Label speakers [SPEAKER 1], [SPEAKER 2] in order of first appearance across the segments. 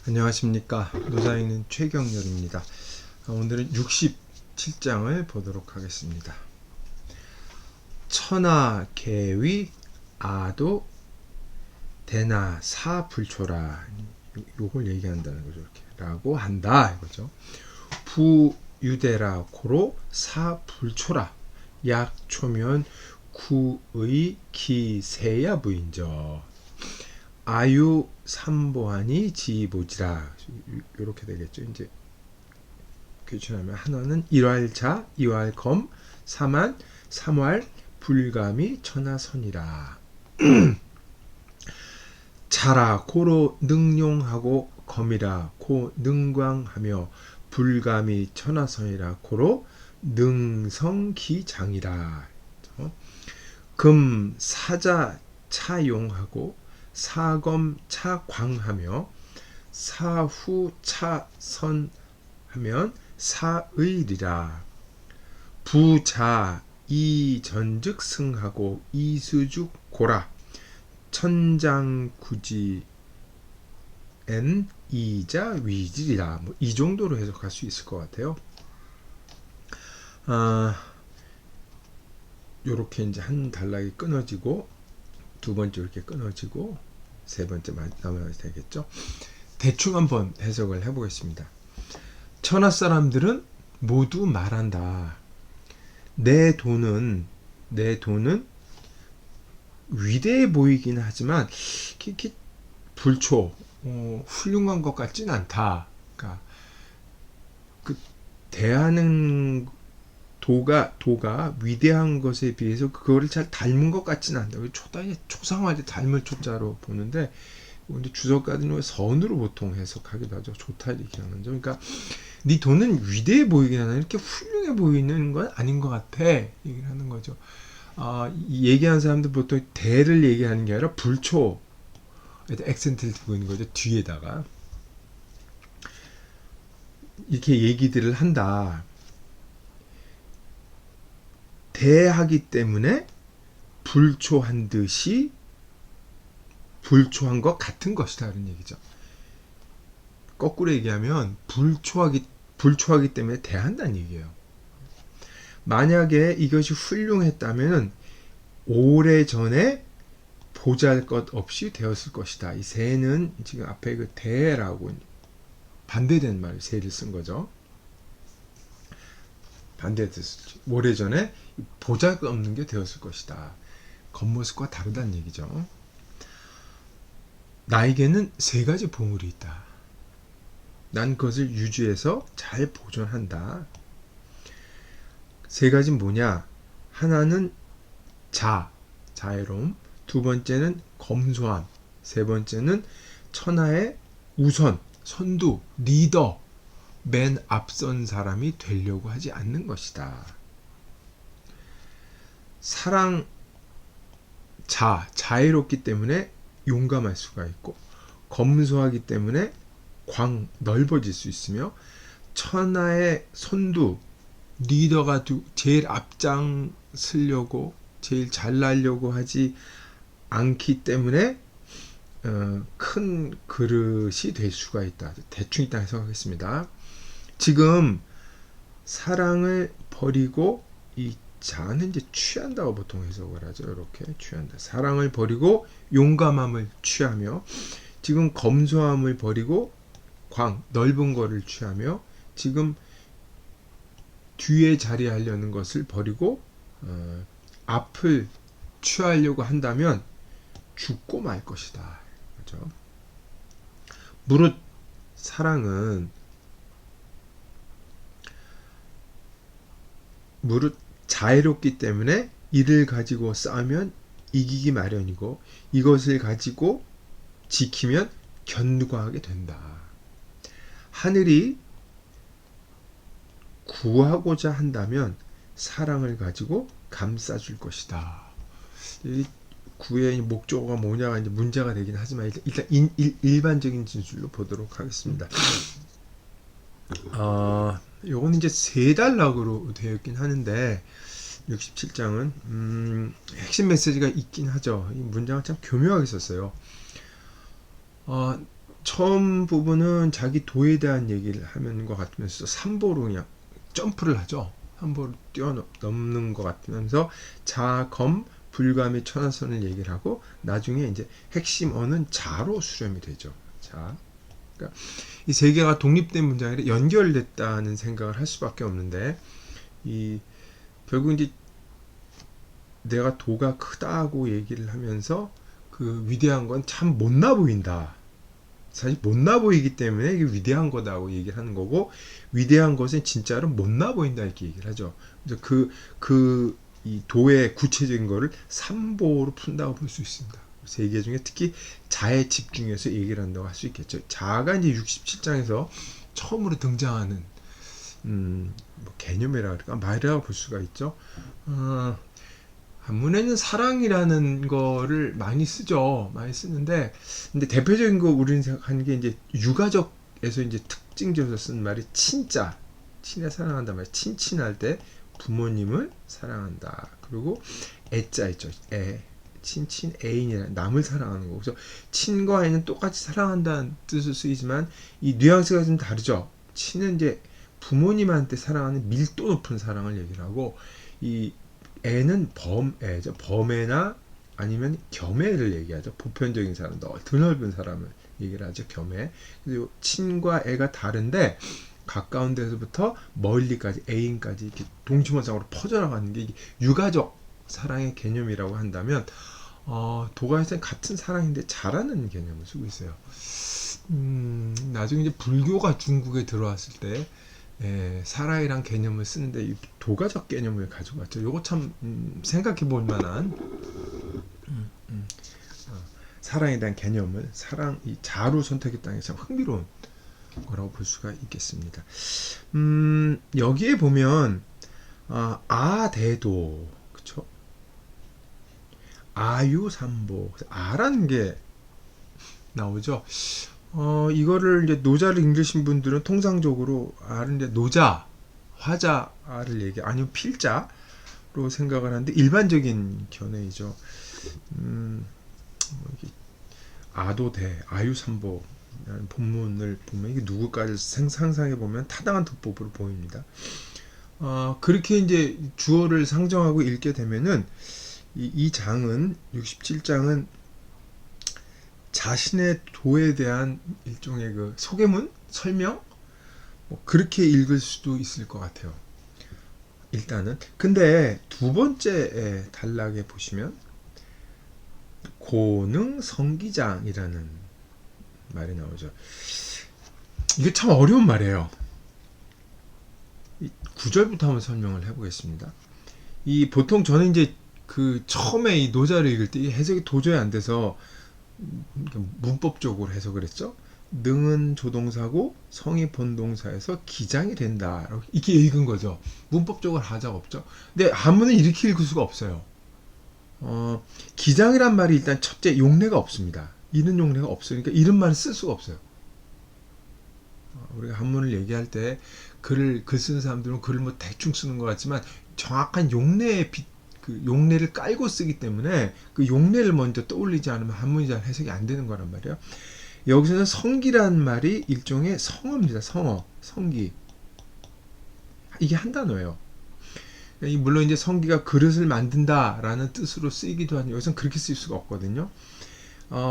[SPEAKER 1] 안녕하십니까. 노사인은 최경렬입니다. 오늘은 67장을 보도록 하겠습니다. 천하 계위 아도 대나 사불초라, 요걸 얘기한다는 거죠. 이렇게 라고 한다 이거죠. 부유대라 고로 사불초라 약초면 구의 기세야 부인저 아유 삼보하니 지보지라, 이렇게 되겠죠. 이제 교체하면 한화는 일활자, 이활검, 삼한, 삼활, 불감이 천하선이라. 자라 고로 능용하고 검이라 고 능광하며 불감이 천하선이라 고로 능성기장이라. 금 사자 차용하고 사검 차광하며 사후 차선하면 사의리라. 부자 이전즉 승하고 이수죽 고라 천장구지엔 이자 위질이라. 이 정도로 해석할 수 있을 것 같아요. 요렇게 이제 한 단락이 끊어지고 두 번째 이렇게 끊어지고 세 번째 남아야 되겠죠. 대충 한번 해석을 해보겠습니다. 천하 사람들은 모두 말한다. 내 돈은 위대해 보이긴 하지만 불초 훌륭한 것 같진 않다. 그러니까 그 대하는 도가 위대한 것에 비해서 그거를 잘 닮은 것 같지는 않다. 초상화를 닮을 초자로 보는데, 근데 주석가들은 선으로 보통 해석하기도 하죠. 좋다 이렇게 하는 점. 그러니까 네 돈은 위대해 보이긴 하나 이렇게 훌륭해 보이는 건 아닌 것 같아, 얘기를 하는 거죠. 얘기하는 사람들 보통 대를 얘기하는 게 아니라 불초, 액센트를 두고 있는 거죠. 뒤에다가 이렇게 얘기들을 한다. 대하기 때문에 불초한 듯이 불초한 것 같은 것이다, 이런 얘기죠. 거꾸로 얘기하면 불초하기 때문에 대한다는 얘기예요. 만약에 이것이 훌륭했다면 오래전에 보잘것없이 되었을 것이다. 이 세는 지금 앞에 그 대라고 반대된 말 세를 쓴 거죠. 반대됐었죠. 오래전에 보잘것없는 게 되었을 것이다. 겉모습과 다르다는 얘기죠. 나에게는 세 가지 보물이 있다. 난 그것을 유지해서 잘 보존한다. 세 가지는 뭐냐? 하나는 자애로움, 두 번째는 검소함, 세 번째는 천하의 우선, 선두, 리더, 맨 앞선 사람이 되려고 하지 않는 것이다. 자애롭기 때문에 용감할 수가 있고, 검소하기 때문에 넓어질 수 있으며, 천하의 선두, 리더가 제일 앞장서려고, 제일 잘나려고 하지 않기 때문에 큰 그릇이 될 수가 있다. 대충 일단 해석하겠습니다. 지금 사랑을 버리고, 이 자는 이제 취한다고 보통 해석을 하죠. 이렇게 취한다. 사랑을 버리고 용감함을 취하며, 지금 검소함을 버리고 넓은 거를 취하며, 지금 뒤에 자리하려는 것을 버리고 앞을 취하려고 한다면 죽고 말 것이다. 그렇죠? 무릇 사랑은 자애롭기 때문에 이를 가지고 싸우면 이기기 마련이고, 이것을 가지고 지키면 견고하게 된다. 하늘이 구하고자 한다면 사랑을 가지고 감싸줄 것이다. 이 구의 목적어가 뭐냐가 이제 문제가 되긴 하지만, 일단 일반적인 진술로 보도록 하겠습니다. 요건 이제 세 단락으로 되어 있긴 하는데, 67장은 핵심 메시지가 있긴 하죠. 이 문장을 참 교묘하게 썼어요. 처음 부분은 자기 도에 대한 얘기를 하는 것 같으면서 삼보로 그냥 점프를 하죠. 삼보를 뛰어넘는 것 같으면서 자, 검, 불가 및 천하선을 얘기를 하고 나중에 이제 핵심 어는 자로 수렴이 되죠. 자, 그러니까 이 세 개가 독립된 문장이 연결됐다는 생각을 할 수밖에 없는데 이 결국 이제 내가 도가 크다고 얘기를 하면서 그 위대한 건 참 못나 보인다. 사실 못나 보이기 때문에 이게 위대한 거다고 얘기를 하는 거고 위대한 것은 진짜로 못나 보인다 이렇게 얘기를 하죠. 그래서 이 도의 구체적인 거를 삼보로 푼다고 볼 수 있습니다. 세 개 중에 특히 자에 집중해서 얘기를 한다고 할 수 있겠죠. 자가 이제 67장에서 처음으로 등장하는 뭐 개념이라 그럴까 말이라고 볼 수가 있죠. 한문에는 사랑이라는 거를 많이 쓰죠. 많이 쓰는데, 근데 대표적인 거 우리는 생각하는 게 이제 유가족에서 이제 특징적으로 쓴 말이 친자, 친애 사랑한다 말, 친친할 때 부모님을 사랑한다. 그리고 애자 있죠. 애, 친친 애인이라 남을 사랑하는 거. 그래서 친과 애는 똑같이 사랑한다는 뜻을 쓰이지만 이 뉘앙스가 좀 다르죠. 친은 이제 부모님한테 사랑하는 밀도 높은 사랑을 얘기를 하고 이 애는 범애죠. 범애나 아니면 겸애를 얘기하죠. 보편적인 사람, 드넓은 사람을 얘기를 하죠. 겸애. 그리고 친과 애가 다른데 가까운 데서부터 멀리까지 애인까지 이렇게 동심원상으로 퍼져나가는 게 유가족 사랑의 개념이라고 한다면 도가에서는 같은 사랑인데 잘하는 개념을 쓰고 있어요. 나중에 이제 불교가 중국에 들어왔을 때 사랑이란 개념을 쓰는데 이 도가적 개념을 가지고 왔죠. 요거 참 생각해 볼 만한 사랑에 대한 개념을 이 자로 선택했다는 게 참 흥미로운 거라고 볼 수가 있겠습니다. 여기에 보면 아대도 그쵸? 아유삼보 아라는 게 나오죠. 이거를 이제 노자를 읽으신 분들은 통상적으로 아는 이제 노자, 화자를 아니면 필자로 생각을 하는데 일반적인 견해이죠. 아도대, 아유삼보 라는 본문을 보면 이게 누구까지 상상해 보면 타당한 도법으로 보입니다. 그렇게 이제 주어를 상정하고 읽게 되면은 이 장은 67장은 자신의 도에 대한 일종의 그 소개문, 설명, 그렇게 읽을 수도 있을 것 같아요. 일단은 근데 두 번째 단락에 보시면 고능 성기장이라는 말이 나오죠. 이게 참 어려운 말이에요. 9절부터 한번 설명을 해보겠습니다. 보통 저는 이제 그 처음에 이 노자를 읽을 때 이 해석이 도저히 안 돼서 문법적으로 해석을 했죠. 능은 조동사고 성이 본동사에서 기장이 된다. 이렇게 읽은 거죠. 문법적으로 하자가 없죠. 근데 한문은 이렇게 읽을 수가 없어요. 기장이란 말이 일단 첫째 용례가 없습니다. 이런 용례가 없으니까 이런 말을 쓸 수가 없어요. 우리가 한문을 얘기할 때 글 쓰는 사람들은 글을 뭐 대충 쓰는 것 같지만 정확한 용례를 깔고 쓰기 때문에 그 용례를 먼저 떠올리지 않으면 한문이 잘 해석이 안 되는 거란 말이에요. 여기서는 성기란 말이 일종의 성어입니다. 성기. 이게 한 단어예요. 물론 이제 성기가 그릇을 만든다라는 뜻으로 쓰이기도 하는데 여기서는 그렇게 쓸 수가 없거든요.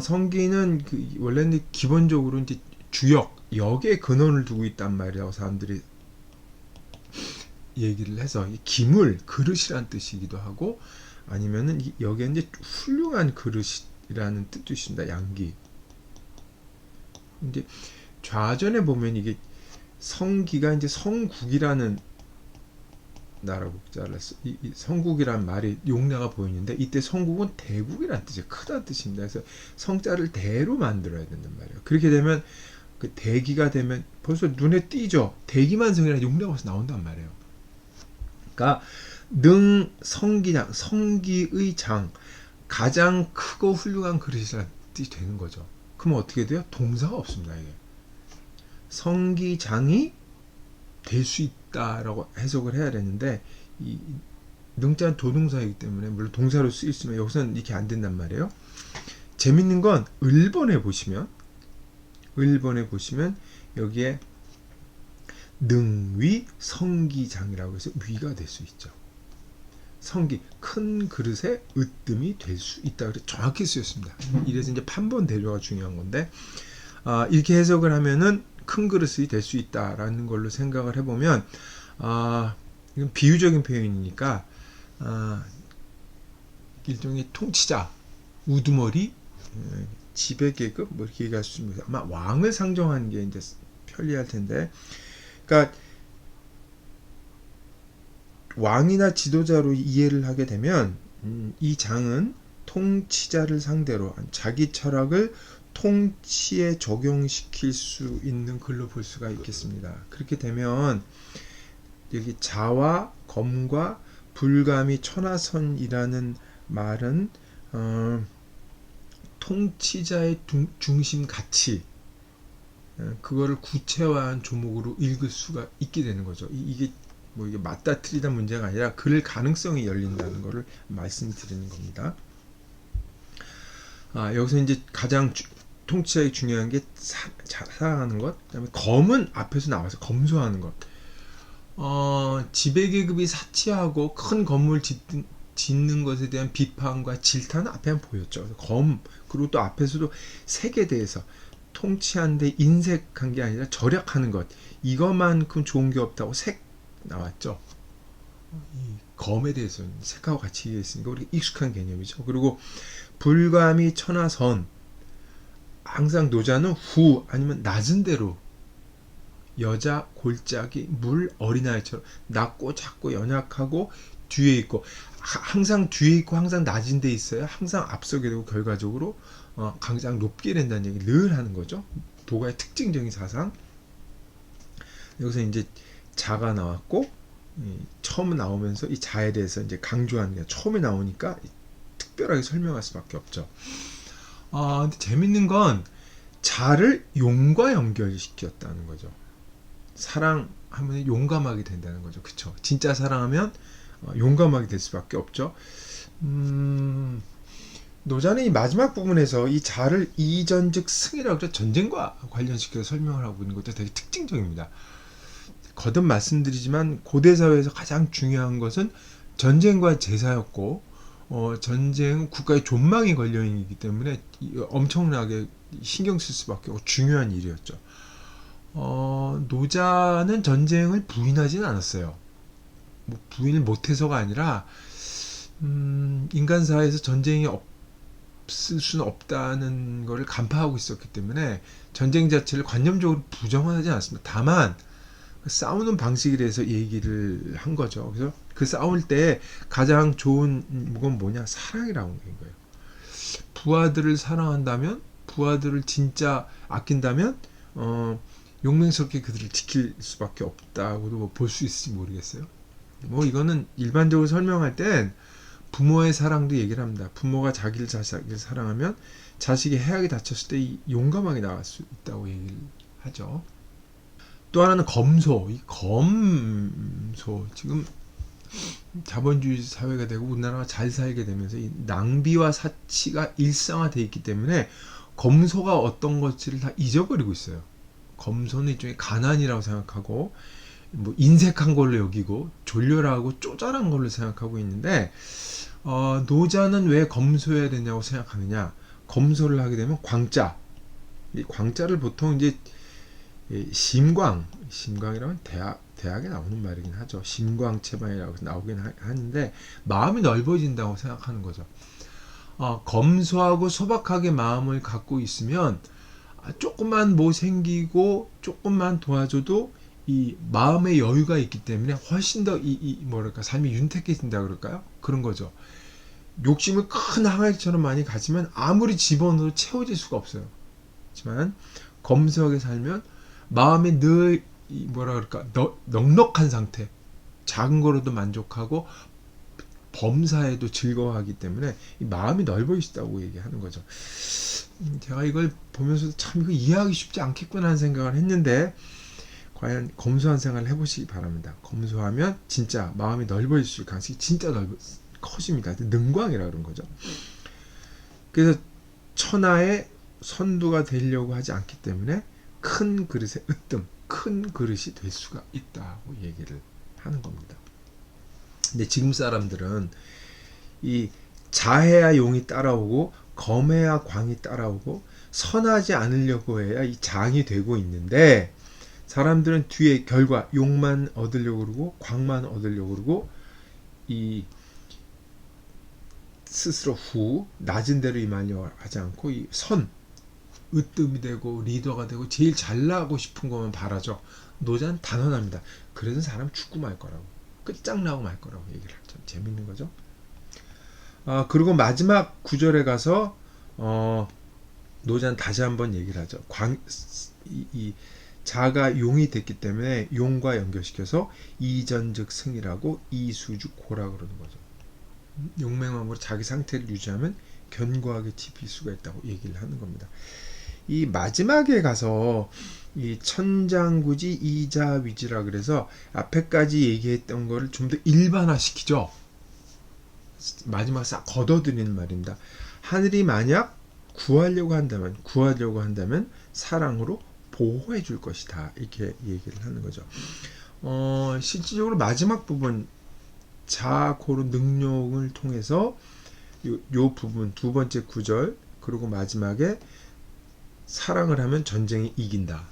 [SPEAKER 1] 성기는 원래는 기본적으로 이제 역에 근원을 두고 있단 말이라고 사람들이 얘기를 해서 기물, 그릇이란 뜻이기도 하고 아니면은 여기에 이제 훌륭한 그릇이라는 뜻도 있습니다. 양기. 이제 좌전에 보면 이게 성기가 이제 성국이라는 나라 국자를 이 성국이란 말이 용례가 보이는데 이때 성국은 대국이라는 뜻이에요. 크다는 뜻입니다. 그래서 성자를 대로 만들어야 된단 말이에요. 그렇게 되면 그 대기가 되면 벌써 눈에 띄죠. 대기만성이라는 용례가 벌써 나온단 말이에요. 그러니까 능 성기장, 성기의 장, 가장 크고 훌륭한 그릇이라는 뜻이 되는 거죠. 그러면 어떻게 돼요? 동사가 없습니다. 이게 성기장이 될 수 있다라고 해석을 해야 되는데 이 능자는 도동사이기 때문에 물론 동사로 쓰였으면 여기서는 이렇게 안 된단 말이에요. 재밌는 건 을번에 보시면 을번에 보시면 여기에 능위 성기장이라고 해서 위가 될 수 있죠. 성기, 큰 그릇에 으뜸이 될 수 있다. 그래서 정확히 쓰였습니다. 이래서 이제 판본 대조가 중요한 건데, 이렇게 해석을 하면은 큰 그릇이 될 수 있다라는 걸로 생각을 해보면, 이건 비유적인 표현이니까, 일종의 통치자, 우두머리, 지배계급, 뭐 이렇게 얘기할 수 있습니다. 아마 왕을 상정하는 게 이제 편리할 텐데, 그러니까 왕이나 지도자로 이해를 하게 되면 이 장은 통치자를 상대로 자기 철학을 통치에 적용시킬 수 있는 글로 볼 수가 있겠습니다. 그렇게 되면 여기 자와 검과 불감이 천하선이라는 말은 통치자의 중심 가치, 그거를 구체화한 조목으로 읽을 수가 있게 되는 거죠. 이게 뭐 이게 맞다 틀리다 문제가 아니라 그럴 가능성이 열린다는 것을 말씀드리는 겁니다. 여기서 이제 가장 통치자의 중요한 게 사랑하는 것, 그다음에 검은 앞에서 나와서 검소하는 것. 지배계급이 사치하고 큰 건물 짓는 것에 대한 비판과 질타는 앞에 한 보였죠. 그리고 또 앞에서도 색에 대해서 통치하는데 인색한 게 아니라 절약하는 것, 이것만큼 좋은 게 없다고 색 나왔죠. 이 검에 대해서는 색하고 같이 얘기했으니까 우리가 익숙한 개념이죠. 그리고 불감이 천하선, 항상 노자는 후 아니면 낮은 대로 여자 골짜기 물 어린아이처럼 낮고 작고 연약하고 뒤에 있고, 항상 뒤에 있고 항상 낮은 데 있어야 항상 앞서게 되고 결과적으로 가장 높게 된다는 얘기 늘 하는 거죠. 도가의 특징적인 사상. 여기서 이제 자가 나왔고, 처음 나오면서 이 자에 대해서 이제 강조하는 게 처음에 나오니까 특별하게 설명할 수밖에 없죠. 근데 재밌는 건 자를 용과 연결시켰다는 거죠. 사랑하면 용감하게 된다는 거죠. 그쵸? 진짜 사랑하면 용감하게 될 수밖에 없죠. 노자는 이 마지막 부분에서 이 자를 이전즉 승이라고 해서 전쟁과 관련시켜서 설명을 하고 있는 것도 되게 특징적입니다. 거듭 말씀드리지만 고대 사회에서 가장 중요한 것은 전쟁과 제사였고, 전쟁은 국가의 존망이 걸려 있기 때문에 엄청나게 신경 쓸 수밖에 없고 중요한 일이었죠. 노자는 전쟁을 부인하지는 않았어요. 뭐 부인을 못해서가 아니라 인간사회에서 전쟁이 없을 수는 없다는 것을 간파하고 있었기 때문에 전쟁 자체를 관념적으로 부정하지 않았습니다. 다만 싸우는 방식에 대해서 얘기를 한 거죠. 그래서 그 싸울 때 가장 좋은 건 뭐냐? 사랑이라는 거예요. 부하들을 사랑한다면, 부하들을 진짜 아낀다면 용맹스럽게 그들을 지킬 수밖에 없다고도 뭐 볼 수 있을지 모르겠어요. 뭐 이거는 일반적으로 설명할 땐 부모의 사랑도 얘기를 합니다. 부모가 자기를 사랑하면 자식이 해악에 다쳤을 때 용감하게 나갈 수 있다고 얘기를 하죠. 또 하나는 검소. 이 검소, 지금 자본주의 사회가 되고 우리나라가 잘 살게 되면서 이 낭비와 사치가 일상화되어 있기 때문에 검소가 어떤 것들을 다 잊어버리고 있어요. 검소는 일종의 가난이라고 생각하고, 뭐 인색한 걸로 여기고, 졸렬하고 쪼잘한 걸로 생각하고 있는데, 노자는 왜 검소해야 되냐고 생각하느냐? 검소를 하게 되면 광자, 이 광자를 보통 이제 심광이라면 대학에 나오는 말이긴 하죠. 심광체방이라고 나오긴 하는데 마음이 넓어진다고 생각하는 거죠. 검소하고 소박하게 마음을 갖고 있으면 조금만 뭐 생기고 조금만 도와줘도 이 마음의 여유가 있기 때문에 훨씬 더 뭐랄까 삶이 윤택해진다 그럴까요? 그런 거죠. 욕심을 큰 항아리처럼 많이 가지면 아무리 집어넣어도 채워질 수가 없어요. 하지만 검소하게 살면 마음이 늘 뭐라 그럴까 넉넉한 상태, 작은 거로도 만족하고 범사에도 즐거워하기 때문에 이 마음이 넓어지다고 얘기하는 거죠. 제가 이걸 보면서 참 이거 이해하기 쉽지 않겠구나 하는 생각을 했는데, 과연 검소한 생활을 해보시기 바랍니다. 검소하면 진짜 마음이 넓어질 가능성이 진짜 커집니다. 능광이라 그런 거죠. 그래서 천하의 선두가 되려고 하지 않기 때문에 큰 그릇에 으뜸, 큰 그릇이 될 수가 있다고 얘기를 하는 겁니다. 근데 지금 사람들은 이 자해야 용이 따라오고 검해야 광이 따라오고 선하지 않으려고 해야 이 장이 되고 있는데, 사람들은 뒤에 결과 용만 얻으려고 그러고 광만 얻으려고 그러고 이 스스로 후 낮은 대로 임하려 하지 않고 이 선, 으뜸이 되고 리더가 되고 제일 잘나고 싶은 것만 바라죠. 노자는 단언합니다. 그래서 사람 죽고 말 거라고, 끝장나고 말 거라고 얘기를 하죠. 재밌는 거죠. 그리고 마지막 구절에 가서 노자는 다시 한번 얘기를 하죠. 이 자가 용이 됐기 때문에 용과 연결시켜서 이전즉 승이라고 이수즉 고라 그러는 거죠. 용맹함으로 자기 상태를 유지하면 견고하게 지킬 수가 있다고 얘기를 하는 겁니다. 이 마지막에 가서 이 천장구지 이자위지라 그래서 앞에까지 얘기했던 거를 좀 더 일반화시키죠. 마지막 싹 걷어들이는 말입니다. 하늘이 만약 구하려고 한다면 사랑으로 보호해 줄 것이다, 이렇게 얘기를 하는 거죠. 실질적으로 마지막 부분 자고로 능력을 통해서 요 부분 두 번째 구절 그리고 마지막에 사랑을 하면 전쟁이 이긴다,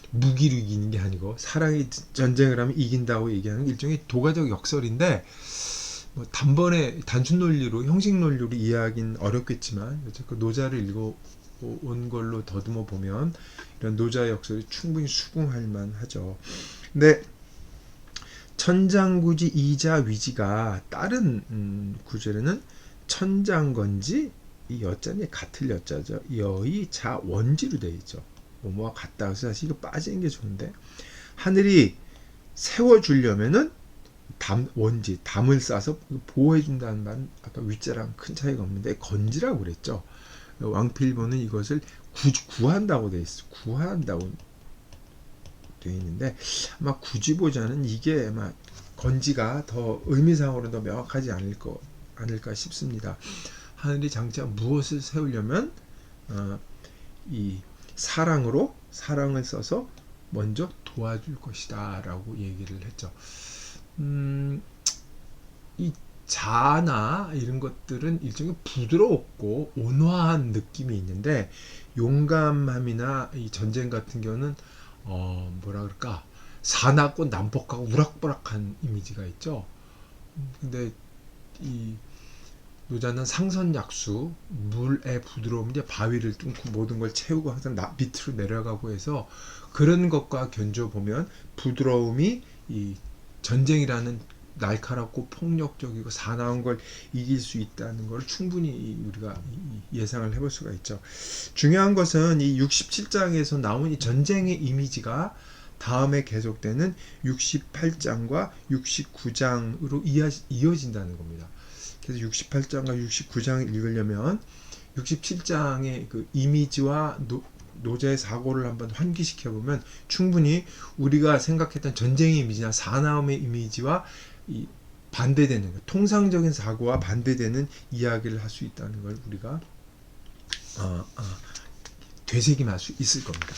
[SPEAKER 1] 무기로 이기는 게 아니고 사랑이 전쟁을 하면 이긴다고 얘기하는 일종의 도가적 역설인데, 뭐 단번에 단순 논리로 형식 논리로 이해하기는 어렵겠지만 어쨌든 노자를 읽어온 걸로 더듬어 보면 이런 노자의 역설이 충분히 수긍할 만하죠. 근데 천장구지 이자위지가 다른 구절에는 천장건지, 이 여자는 같을 여자죠. 여의 자 원지로 되어 있죠. 뭐뭐와 같다. 그래서 사실 이거 빠지는 게 좋은데, 하늘이 세워주려면은 원지, 담을 싸서 보호해준다는 말은 아까 위자랑 큰 차이가 없는데 건지라고 그랬죠. 왕필보는 이것을 구한다고 되어 있어. 구한다고 되어 있는데 아마 구지보다는 이게 아마 건지가 더 의미상으로 더 명확하지 않을까 싶습니다. 하늘이 장차 무엇을 세우려면 이 사랑을 써서 먼저 도와줄 것이다 라고 얘기를 했죠. 이 자나 이런 것들은 일종의 부드럽고 온화한 느낌이 있는데, 용감함이나 이 전쟁 같은 경우는 뭐라 그럴까, 사납고 난폭하고 우락부락한 이미지가 있죠. 근데 이 노자는 상선약수, 물의 부드러움, 이제 바위를 뚫고 모든 걸 채우고 항상 밑으로 내려가고 해서 그런 것과 견줘 보면 부드러움이 이 전쟁이라는 날카롭고 폭력적이고 사나운 걸 이길 수 있다는 걸 충분히 우리가 예상을 해볼 수가 있죠. 중요한 것은 이 67장에서 나온 이 전쟁의 이미지가 다음에 계속되는 68장과 69장으로 이어진다는 겁니다. 그래서 68장과 69장을 읽으려면 67장의 그 이미지와 노자의 사고를 한번 환기시켜보면 충분히 우리가 생각했던 전쟁의 이미지나 사나움의 이미지와 이 반대되는, 통상적인 사고와 반대되는 이야기를 할 수 있다는 걸 우리가 되새김할 수 있을 겁니다.